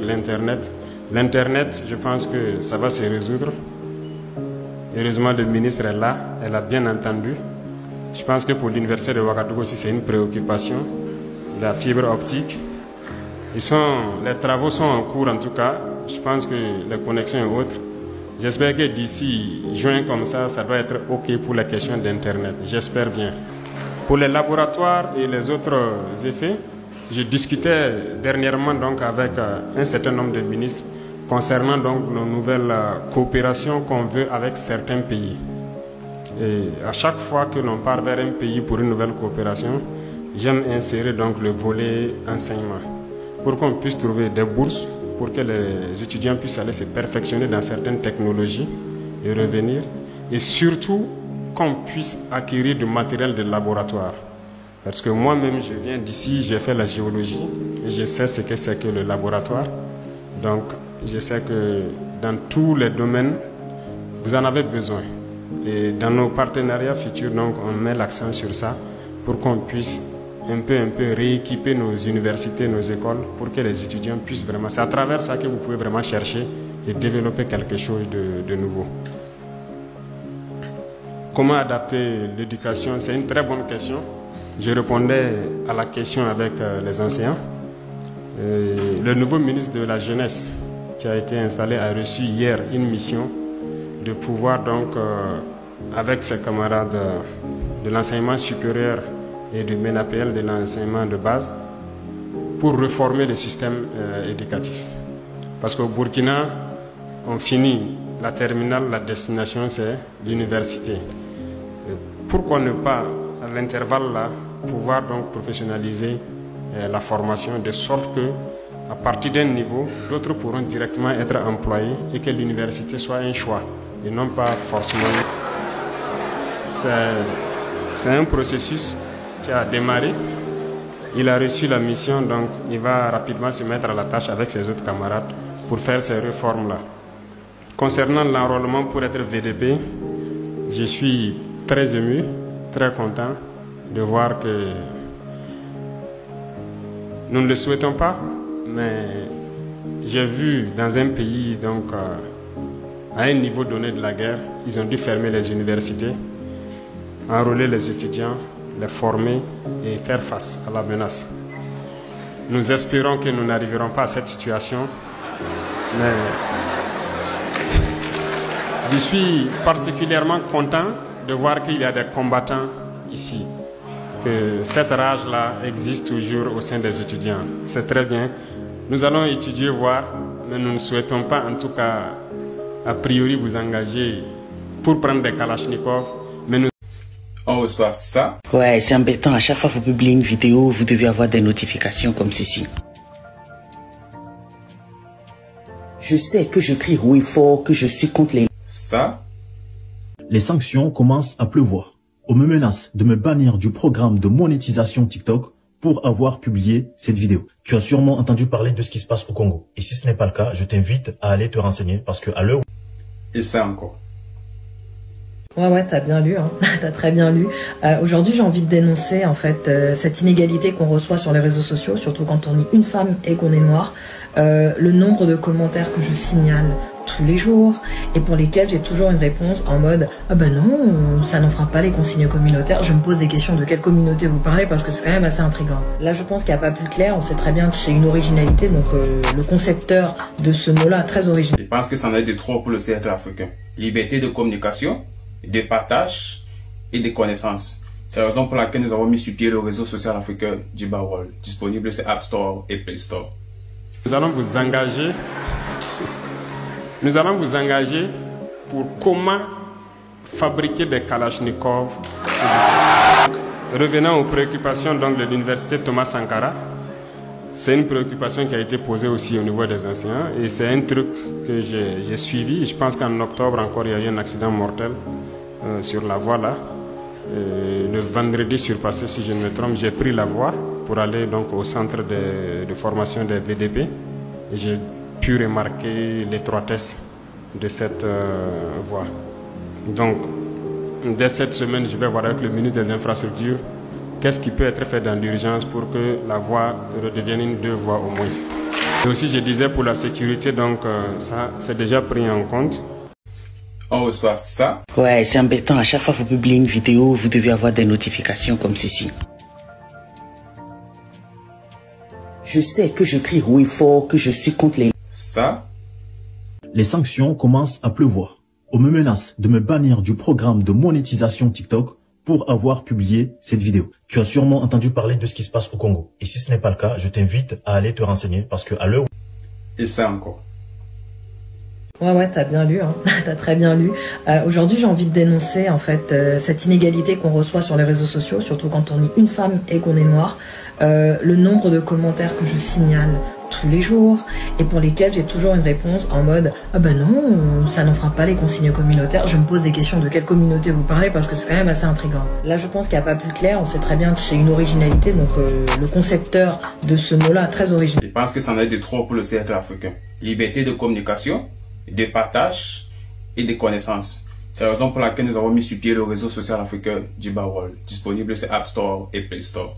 L'Internet. L'Internet, je pense que ça va se résoudre. Heureusement, le ministre est là, elle a bien entendu. Je pense que pour l'université de Ouagadougou aussi, c'est une préoccupation. La fibre optique. Les travaux sont en cours en tout cas. Je pense que les connexions et autres. J'espère que d'ici juin comme ça doit être OK pour la question d'Internet. J'espère bien. Pour les laboratoires et les autres effets, je discutais dernièrement donc avec un certain nombre de ministres concernant donc nos nouvelles coopérations qu'on veut avec certains pays. Et à chaque fois que l'on part vers un pays pour une nouvelle coopération, j'aime insérer donc le volet enseignement pour qu'on puisse trouver des bourses pour que les étudiants puissent aller se perfectionner dans certaines technologies et revenir, et surtout qu'on puisse acquérir du matériel de laboratoire. Parce que moi-même, je viens d'ici, j'ai fait la géologie et je sais ce que c'est que le laboratoire. Donc, je sais que dans tous les domaines, vous en avez besoin. Et dans nos partenariats futurs, donc, on met l'accent sur ça pour qu'on puisse un peu rééquiper nos universités, nos écoles, pour que les étudiants puissent vraiment... C'est à travers ça que vous pouvez vraiment chercher et développer quelque chose de nouveau. Comment adapter l'éducation? C'est une très bonne question. Je répondais à la question avec les enseignants. Le nouveau ministre de la Jeunesse qui a été installé a reçu hier une mission de pouvoir donc, avec ses camarades de l'enseignement supérieur et du MENAPL, de l'enseignement de base, pour réformer le système éducatif. Parce qu'au Burkina, on finit la terminale, la destination c'est l'université. Pourquoi ne pas, à l'intervalle là, pouvoir donc professionnaliser la formation de sorte que, à partir d'un niveau, d'autres pourront directement être employés et que l'université soit un choix et non pas forcément. C'est un processus qui a démarré. Il a reçu la mission, donc il va rapidement se mettre à la tâche avec ses autres camarades pour faire ces réformes-là. Concernant l'enrôlement pour être VDP, je suis très ému, très content de voir que nous ne le souhaitons pas, mais j'ai vu dans un pays, donc à un niveau donné de la guerre, ils ont dû fermer les universités, enrôler les étudiants, les former et faire face à la menace. Nous espérons que nous n'arriverons pas à cette situation, mais je suis particulièrement content de voir qu'il y a des combattants ici, que cette rage-là existe toujours au sein des étudiants. C'est très bien. Nous allons étudier, voir, mais nous ne souhaitons pas, en tout cas, a priori, vous engager pour prendre des kalachnikovs, mais nous... On reçoit ça. Ouais, c'est embêtant. À chaque fois que vous publiez une vidéo, vous devez avoir des notifications comme ceci. Je sais que je crie haut et fort que je suis contre les... Ça. Les sanctions commencent à pleuvoir. On me menace de me bannir du programme de monétisation TikTok pour avoir publié cette vidéo. Tu as sûrement entendu parler de ce qui se passe au Congo. Et si ce n'est pas le cas, je t'invite à aller te renseigner parce que à l'heure... Et ça encore. Ouais, t'as bien lu, hein. T'as très bien lu. Aujourd'hui, j'ai envie de dénoncer en fait cette inégalité qu'on reçoit sur les réseaux sociaux, surtout quand on est une femme et qu'on est noire. Le nombre de commentaires que je signale tous les jours et pour lesquels j'ai toujours une réponse en mode « Ah ben non, ça n'en fera pas les consignes communautaires ». Je me pose des questions de quelle communauté vous parlez parce que c'est quand même assez intriguant. Là, je pense qu'il n'y a pas plus clair. On sait très bien que c'est une originalité, donc le concepteur de ce mot-là, très original. Je pense que ça en est de trop pour le cercle africain. Liberté de communication, de partage et de connaissances. C'est la raison pour laquelle nous avons mis sur pied le réseau social africain Djiba World, disponible sur App Store et Play Store. Nous allons vous engager pour comment fabriquer des kalachnikovs. Revenant aux préoccupations donc, de l'université Thomas Sankara, c'est une préoccupation qui a été posée aussi au niveau des enseignants et c'est un truc que j'ai suivi. Je pense qu'en octobre encore il y a eu un accident mortel sur la voie là. Le vendredi surpassé, si je ne me trompe, j'ai pris la voie pour aller donc au centre de formation des VDP et j'ai pu remarquer l'étroitesse de cette voie. Donc, dès cette semaine, je vais voir avec le ministre des Infrastructures qu'est-ce qui peut être fait dans l'urgence pour que la voie redevienne une deux voies au moins. Et aussi, je disais pour la sécurité, donc ça, c'est déjà pris en compte. On reçoit ça. Ouais, c'est embêtant. À chaque fois que vous publiez une vidéo, vous devez avoir des notifications comme ceci. Je sais que je crie oui fort, que je suis contre les... Ça. Les sanctions commencent à pleuvoir. On me menace de me bannir du programme de monétisation TikTok pour avoir publié cette vidéo. Tu as sûrement entendu parler de ce qui se passe au Congo. Et si ce n'est pas le cas, je t'invite à aller te renseigner parce que à l'heure... Et ça encore. Ouais, t'as bien lu, hein. T'as très bien lu. Aujourd'hui, j'ai envie de dénoncer en fait cette inégalité qu'on reçoit sur les réseaux sociaux, surtout quand on est une femme et qu'on est noir. Le nombre de commentaires que je signale tous les jours et pour lesquels j'ai toujours une réponse en mode « Ah ben non, ça n'en fera pas les consignes communautaires ». Je me pose des questions de quelle communauté vous parlez parce que c'est quand même assez intriguant. Là, je pense qu'il n'y a pas plus clair. On sait très bien que c'est une originalité, donc le concepteur de ce mot-là, très original. Je pense que ça en est de trop pour le cercle africain. Liberté de communication, de partage et de connaissances. C'est la raison pour laquelle nous avons mis sur pied le réseau social africain Djiba World, disponible sur App Store et Play Store.